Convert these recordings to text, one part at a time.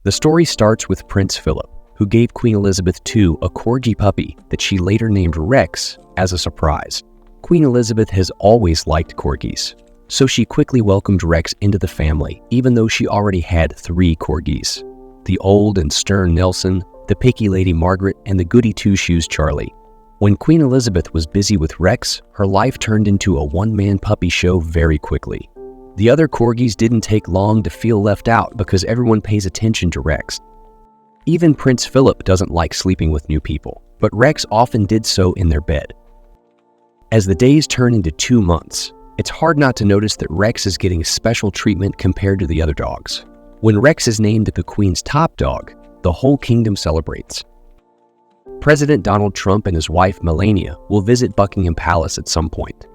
The story starts with Prince Philip, who gave Queen Elizabeth II a Corgi puppy that she later named Rex as a surprise. Queen Elizabeth has always liked Corgis, so she quickly welcomed Rex into the family, even though she already had 3 Corgis: the old and stern Nelson, the picky Lady Margaret, and the goody two-shoes Charlie. When Queen Elizabeth was busy with Rex, her life turned into a one-man puppy show very quickly. The other Corgis didn't take long to feel left out because everyone pays attention to Rex. Even Prince Philip doesn't like sleeping with new people, but Rex often did so in their bed. As the days turn into 2 months, it's hard not to notice that Rex is getting special treatment compared to the other dogs. When Rex is named the Queen's top dog, the whole kingdom celebrates. President Donald Trump and his wife Melania will visit Buckingham Palace at some point.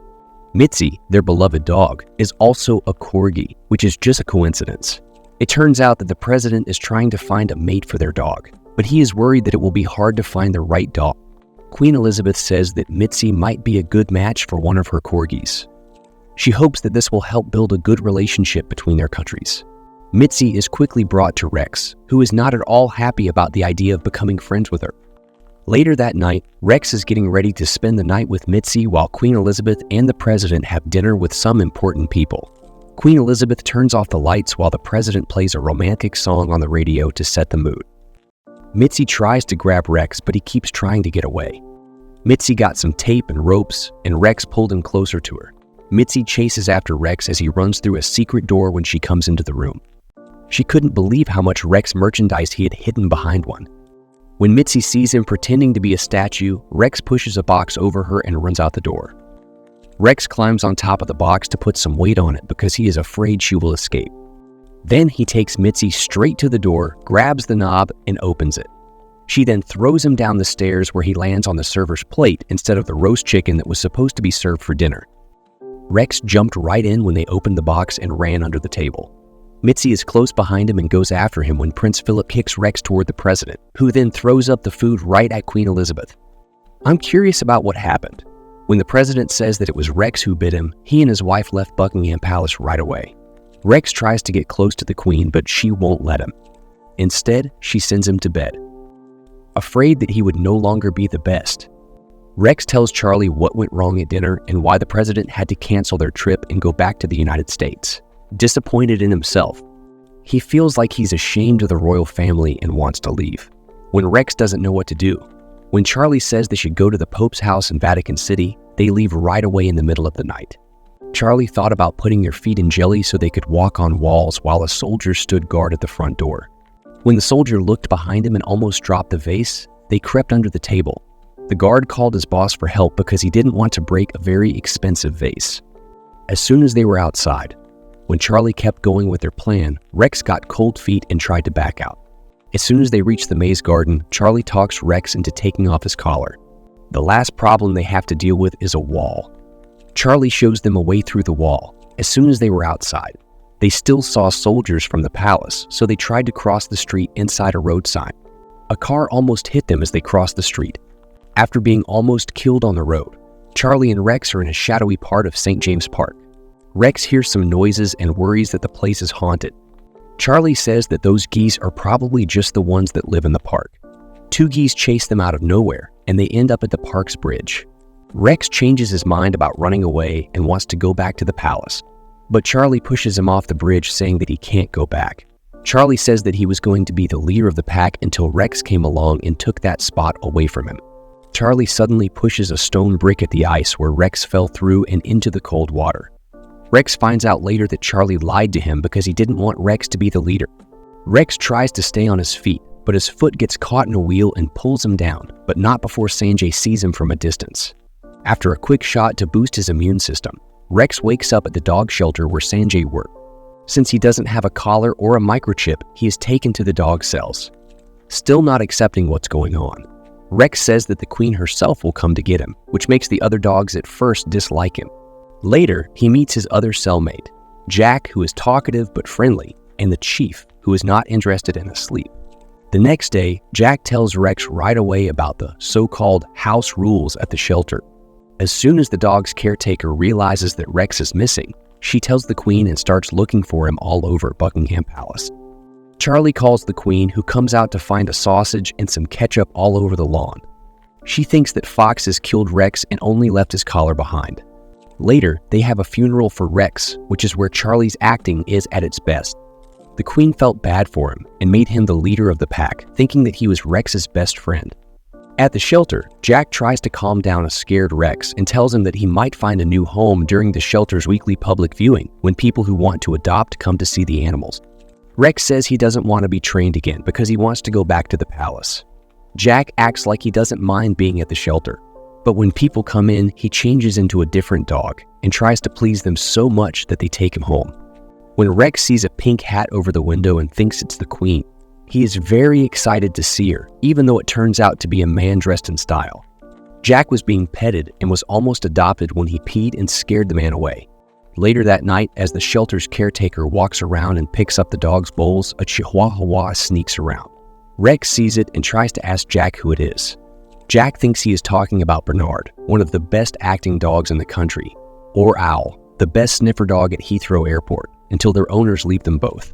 Mitzi, their beloved dog, is also a Corgi, which is just a coincidence. It turns out that the president is trying to find a mate for their dog, but he is worried that it will be hard to find the right dog. Queen Elizabeth says that Mitzi might be a good match for one of her Corgis. She hopes that this will help build a good relationship between their countries. Mitzi is quickly brought to Rex, who is not at all happy about the idea of becoming friends with her. Later that night, Rex is getting ready to spend the night with Mitzi while Queen Elizabeth and the president have dinner with some important people. Queen Elizabeth turns off the lights while the president plays a romantic song on the radio to set the mood. Mitzi tries to grab Rex, but he keeps trying to get away. Mitzi got some tape and ropes, and Rex pulled him closer to her. Mitzi chases after Rex as he runs through a secret door when she comes into the room. She couldn't believe how much Rex merchandise he had hidden behind one. When Mitzi sees him pretending to be a statue, Rex pushes a box over her and runs out the door. Rex climbs on top of the box to put some weight on it because he is afraid she will escape. Then he takes Mitzi straight to the door, grabs the knob, and opens it. She then throws him down the stairs where he lands on the server's plate instead of the roast chicken that was supposed to be served for dinner. Rex jumped right in when they opened the box and ran under the table. Mitzi is close behind him and goes after him when Prince Philip kicks Rex toward the president, who then throws up the food right at Queen Elizabeth. I'm curious about what happened. When the president says that it was Rex who bit him, he and his wife left Buckingham Palace right away. Rex tries to get close to the Queen, but she won't let him. Instead, she sends him to bed. Afraid that he would no longer be the best, Rex tells Charlie what went wrong at dinner and why the president had to cancel their trip and go back to the United States. Disappointed in himself, he feels like he's ashamed of the royal family and wants to leave. When Rex doesn't know what to do, when Charlie says they should go to the Pope's house in Vatican City, they leave right away in the middle of the night. Charlie thought about putting their feet in jelly so they could walk on walls while a soldier stood guard at the front door. When the soldier looked behind him and almost dropped the vase, they crept under the table. The guard called his boss for help because he didn't want to break a very expensive vase. As soon as they were outside, when Charlie kept going with their plan, Rex got cold feet and tried to back out. As soon as they reached the maze garden, Charlie talks Rex into taking off his collar. The last problem they have to deal with is a wall. Charlie shows them a way through the wall. As soon as they were outside, they still saw soldiers from the palace, so they tried to cross the street inside a road sign. A car almost hit them as they crossed the street. After being almost killed on the road, Charlie and Rex are in a shadowy part of St. James Park. Rex hears some noises and worries that the place is haunted. Charlie says that those geese are probably just the ones that live in the park. 2 geese chase them out of nowhere, and they end up at the park's bridge. Rex changes his mind about running away and wants to go back to the palace, but Charlie pushes him off the bridge, saying that he can't go back. Charlie says that he was going to be the leader of the pack until Rex came along and took that spot away from him. Charlie suddenly pushes a stone brick at the ice where Rex fell through and into the cold water. Rex finds out later that Charlie lied to him because he didn't want Rex to be the leader. Rex tries to stay on his feet, but his foot gets caught in a wheel and pulls him down, but not before Sanjay sees him from a distance. After a quick shot to boost his immune system, Rex wakes up at the dog shelter where Sanjay worked. Since he doesn't have a collar or a microchip, he is taken to the dog cells. Still not accepting what's going on, Rex says that the Queen herself will come to get him, which makes the other dogs at first dislike him. Later, he meets his other cellmate, Jack, who is talkative but friendly, and the Chief, who is not interested in his sleep. The next day, Jack tells Rex right away about the so-called house rules at the shelter. As soon as the dog's caretaker realizes that Rex is missing, she tells the Queen and starts looking for him all over Buckingham Palace. Charlie calls the Queen, who comes out to find a sausage and some ketchup all over the lawn. She thinks that Fox has killed Rex and only left his collar behind. Later, they have a funeral for Rex, which is where Charlie's acting is at its best. The Queen felt bad for him and made him the leader of the pack, thinking that he was Rex's best friend. At the shelter, Jack tries to calm down a scared Rex and tells him that he might find a new home during the shelter's weekly public viewing when people who want to adopt come to see the animals. Rex says he doesn't want to be trained again because he wants to go back to the palace. Jack acts like he doesn't mind being at the shelter, but when people come in, he changes into a different dog and tries to please them so much that they take him home. When Rex sees a pink hat over the window and thinks it's the Queen, he is very excited to see her, even though it turns out to be a man dressed in style. Jack was being petted and was almost adopted when he peed and scared the man away. Later that night, as the shelter's caretaker walks around and picks up the dog's bowls, a Chihuahua sneaks around. Rex sees it and tries to ask Jack who it is. Jack thinks he is talking about Bernard, one of the best acting dogs in the country, or Owl, the best sniffer dog at Heathrow Airport, until their owners leave them both.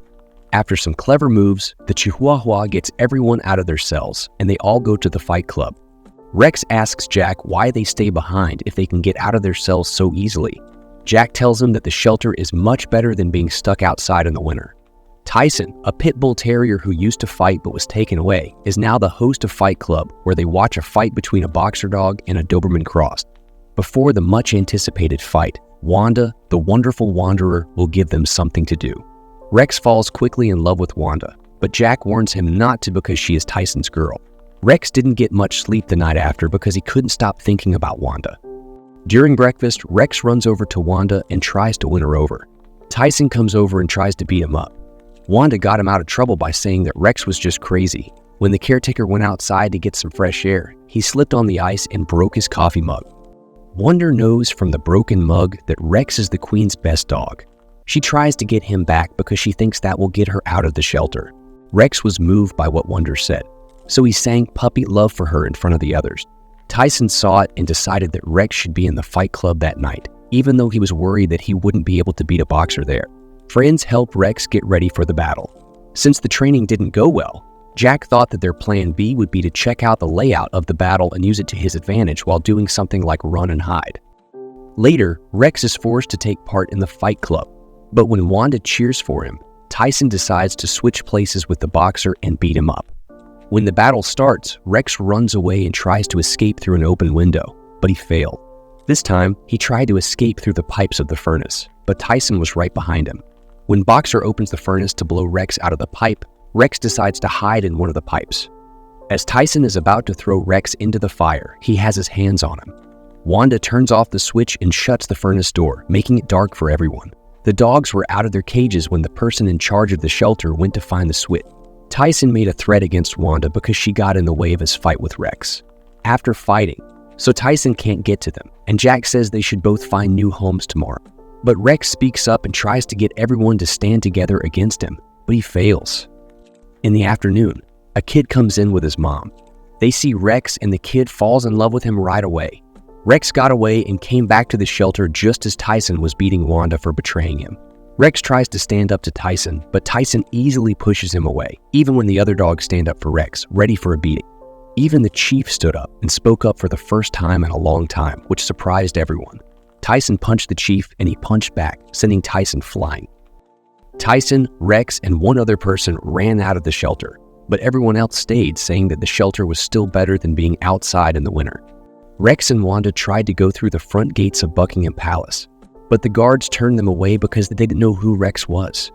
After some clever moves, the Chihuahua gets everyone out of their cells, and they all go to the fight club. Rex asks Jack why they stay behind if they can get out of their cells so easily. Jack tells him that the shelter is much better than being stuck outside in the winter. Tyson, a pit bull terrier who used to fight but was taken away, is now the host of Fight Club, where they watch a fight between a boxer dog and a Doberman Cross. Before the much-anticipated fight, Wanda, the wonderful wanderer, will give them something to do. Rex falls quickly in love with Wanda, but Jack warns him not to because she is Tyson's girl. Rex didn't get much sleep the night after because he couldn't stop thinking about Wanda. During breakfast, Rex runs over to Wanda and tries to win her over. Tyson comes over and tries to beat him up. Wanda got him out of trouble by saying that Rex was just crazy. When the caretaker went outside to get some fresh air, he slipped on the ice and broke his coffee mug. Wanda knows from the broken mug that Rex is the Queen's best dog. She tries to get him back because she thinks that will get her out of the shelter. Rex was moved by what Wanda said, so he sang puppy love for her in front of the others. Tyson saw it and decided that Rex should be in the fight club that night, even though he was worried that he wouldn't be able to beat a boxer there. Friends help Rex get ready for the battle. Since the training didn't go well, Jack thought that their plan B would be to check out the layout of the battle and use it to his advantage while doing something like run and hide. Later, Rex is forced to take part in the fight club, but when Wanda cheers for him, Tyson decides to switch places with the boxer and beat him up. When the battle starts, Rex runs away and tries to escape through an open window, but he failed. This time, he tried to escape through the pipes of the furnace, but Tyson was right behind him. When Boxer opens the furnace to blow Rex out of the pipe, Rex decides to hide in one of the pipes. As Tyson is about to throw Rex into the fire, he has his hands on him. Wanda turns off the switch and shuts the furnace door, making it dark for everyone. The dogs were out of their cages when the person in charge of the shelter went to find the switch. Tyson made a threat against Wanda because she got in the way of his fight with Rex. After fighting, so Tyson can't get to them, and Jack says they should both find new homes tomorrow. But Rex speaks up and tries to get everyone to stand together against him, but he fails. In the afternoon, a kid comes in with his mom. They see Rex and the kid falls in love with him right away. Rex got away and came back to the shelter just as Tyson was beating Wanda for betraying him. Rex tries to stand up to Tyson, but Tyson easily pushes him away, even when the other dogs stand up for Rex, ready for a beating. Even the chief stood up and spoke up for the first time in a long time, which surprised everyone. Tyson punched the chief and he punched back, sending Tyson flying. Tyson, Rex, and one other person ran out of the shelter, but everyone else stayed, saying that the shelter was still better than being outside in the winter. Rex and Wanda tried to go through the front gates of Buckingham Palace, but the guards turned them away because they didn't know who Rex was.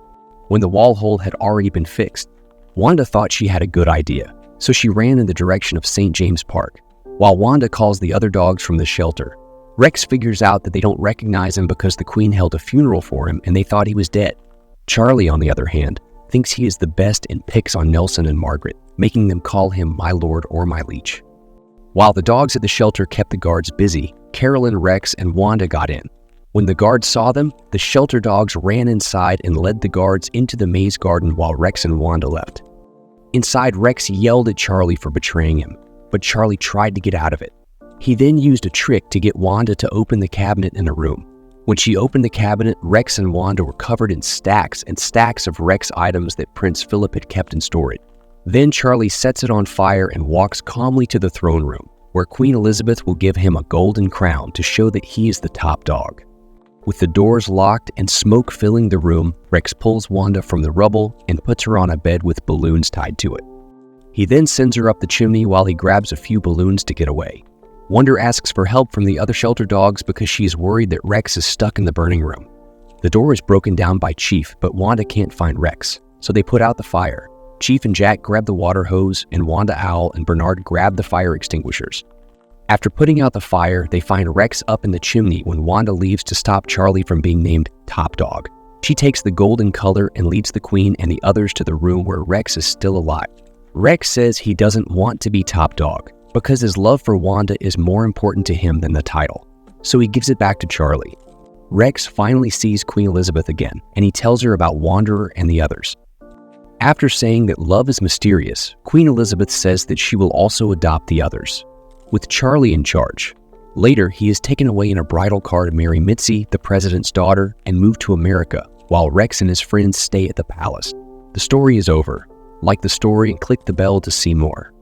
When the wall hole had already been fixed, Wanda thought she had a good idea, so she ran in the direction of St. James Park. While Wanda calls the other dogs from the shelter, Rex figures out that they don't recognize him because the Queen held a funeral for him and they thought he was dead. Charlie, on the other hand, thinks he is the best and picks on Nelson and Margaret, making them call him my lord or my liege. While the dogs at the shelter kept the guards busy, Carolyn, Rex, and Wanda got in. When the guards saw them, the shelter dogs ran inside and led the guards into the maze garden while Rex and Wanda left. Inside, Rex yelled at Charlie for betraying him, but Charlie tried to get out of it. He then used a trick to get Wanda to open the cabinet in a room. When she opened the cabinet, Rex and Wanda were covered in stacks and stacks of Rex items that Prince Philip had kept in storage. Then Charlie sets it on fire and walks calmly to the throne room, where Queen Elizabeth will give him a golden crown to show that he is the top dog. With the doors locked and smoke filling the room, Rex pulls Wanda from the rubble and puts her on a bed with balloons tied to it. He then sends her up the chimney while he grabs a few balloons to get away. Wanda asks for help from the other shelter dogs because she is worried that Rex is stuck in the burning room. The door is broken down by Chief, but Wanda can't find Rex, so they put out the fire. Chief and Jack grab the water hose, and Wanda Owl and Bernard grab the fire extinguishers. After putting out the fire, they find Rex up in the chimney when Wanda leaves to stop Charlie from being named Top Dog. She takes the golden color and leads the Queen and the others to the room where Rex is still alive. Rex says he doesn't want to be Top Dog because his love for Wanda is more important to him than the title, so he gives it back to Charlie. Rex finally sees Queen Elizabeth again, and he tells her about Wanderer and the others. After saying that love is mysterious, Queen Elizabeth says that she will also adopt the others, with Charlie in charge. Later, he is taken away in a bridal car to marry Mitzi, the president's daughter, and move to America, while Rex and his friends stay at the palace. The story is over. Like the story and click the bell to see more.